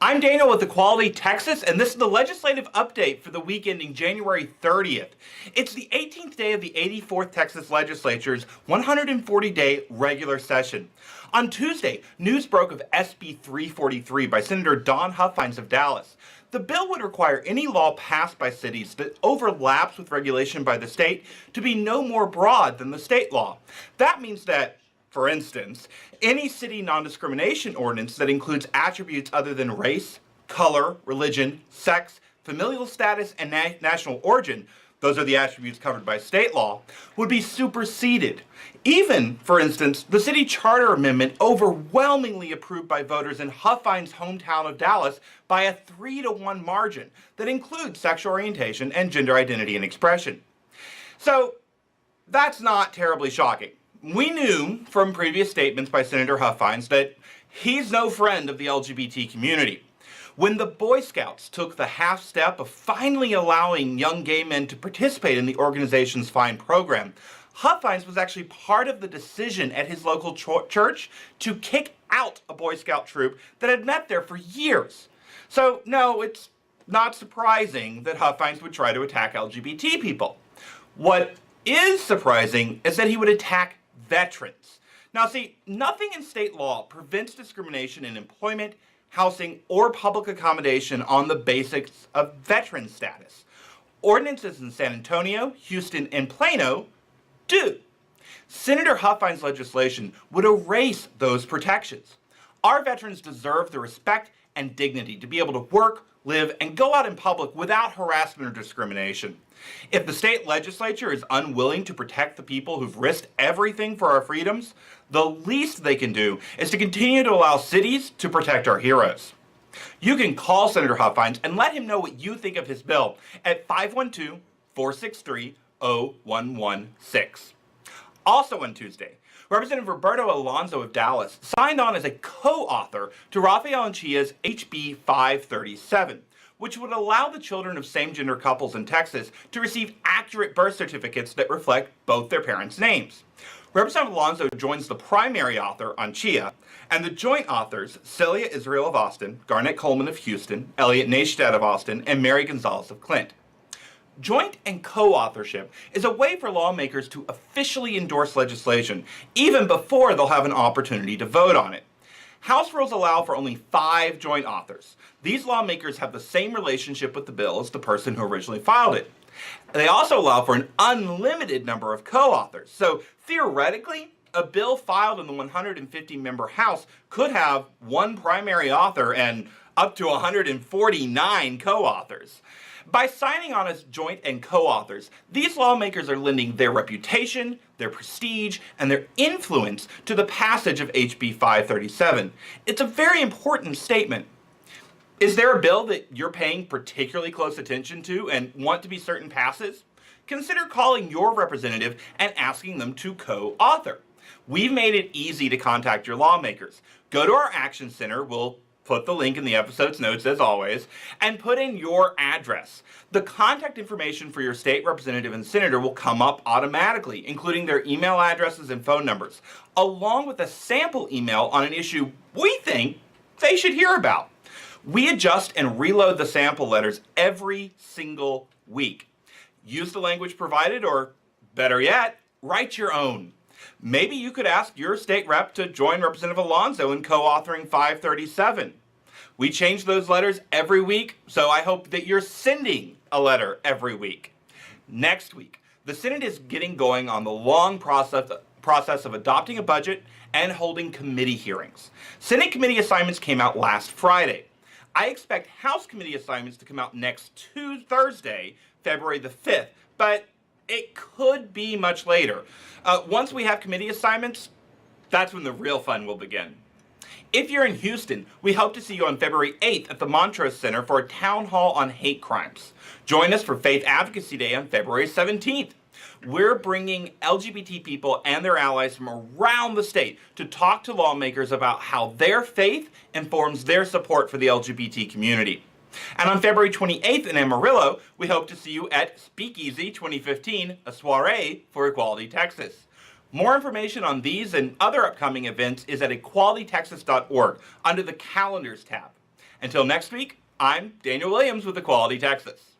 I'm Daniel with Equality Texas, and this is the legislative update for the week ending January 30th. It's the 18th day of the 84th Texas Legislature's 140-day regular session. On Tuesday, news broke of SB 343 by Senator Don Huffines of Dallas. The bill would require any law passed by cities that overlaps with regulation by the state to be no more broad than the state law. That means that, for instance, any city non-discrimination ordinance that includes attributes other than race, color, religion, sex, familial status, and national origin, those are the attributes covered by state law, would be superseded. Even, for instance, the city charter amendment overwhelmingly approved by voters in Huffines' hometown of Dallas by a 3-to-1 margin that includes sexual orientation and gender identity and expression. So, that's not terribly shocking. We knew from previous statements by Senator Huffines that he's no friend of the LGBT community. When the Boy Scouts took the half step of finally allowing young gay men to participate in the organization's fine program, Huffines was actually part of the decision at his local church to kick out a Boy Scout troop that had met there for years. So, no, it's not surprising that Huffines would try to attack LGBT people. What is surprising is that he would attack veterans. Now, see, nothing in state law prevents discrimination in employment, housing, or public accommodation on the basis of veteran status. Ordinances in San Antonio, Houston, and Plano do. Senator Huffines' legislation would erase those protections. Our veterans deserve the respect and dignity to be able to work, live, and go out in public without harassment or discrimination. If the state legislature is unwilling to protect the people who've risked everything for our freedoms, the least they can do is to continue to allow cities to protect our heroes. You can call Senator Huffines and let him know what you think of his bill at 512-463-0116. Also on Tuesday, Representative Roberto Alonzo of Dallas signed on as a co-author to Rafael Anchia's HB 537, which would allow the children of same-gender couples in Texas to receive accurate birth certificates that reflect both their parents' names. Representative Alonzo joins the primary author, Anchia, and the joint authors, Celia Israel of Austin, Garnett Coleman of Houston, Elliot Neistat of Austin, and Mary Gonzalez of Clint. Joint and co-authorship is a way for lawmakers to officially endorse legislation, even before they'll have an opportunity to vote on it. House rules allow for only 5 joint authors. These lawmakers have the same relationship with the bill as the person who originally filed it. They also allow for an unlimited number of co-authors. So theoretically, a bill filed in the 150-member House could have one primary author and up to 149 co-authors. By signing on as joint and co-authors, these lawmakers are lending their reputation, their prestige, and their influence to the passage of HB 537. It's a very important statement. Is there a bill that you're paying particularly close attention to and want to be certain passes? Consider calling your representative and asking them to co-author. We've made it easy to contact your lawmakers. Go to our Action Center. We'll put the link in the episode's notes as always, and put in your address. The contact information for your state representative and senator will come up automatically, including their email addresses and phone numbers, along with a sample email on an issue we think they should hear about. We adjust and reload the sample letters every single week. Use the language provided, or better yet, write your own. Maybe you could ask your state rep to join Representative Alonzo in co-authoring 537. We change those letters every week, so I hope that you're sending a letter every week. Next week, the Senate is getting going on the long process of adopting a budget and holding committee hearings. Senate committee assignments came out last Friday. I expect House committee assignments to come out next Thursday, February the 5th, but it could be much later. Once we have committee assignments, that's when the real fun will begin. If you're in Houston, we hope to see you on February 8th at the Montrose Center for a town hall on hate crimes. Join us for Faith Advocacy Day on February 17th. We're bringing LGBT people and their allies from around the state to talk to lawmakers about how their faith informs their support for the LGBT community. And on February 28th in Amarillo, we hope to see you at Speakeasy 2015, a soiree for Equality Texas. More information on these and other upcoming events is at equalitytexas.org under the Calendars tab. Until next week, I'm Daniel Williams with Equality Texas.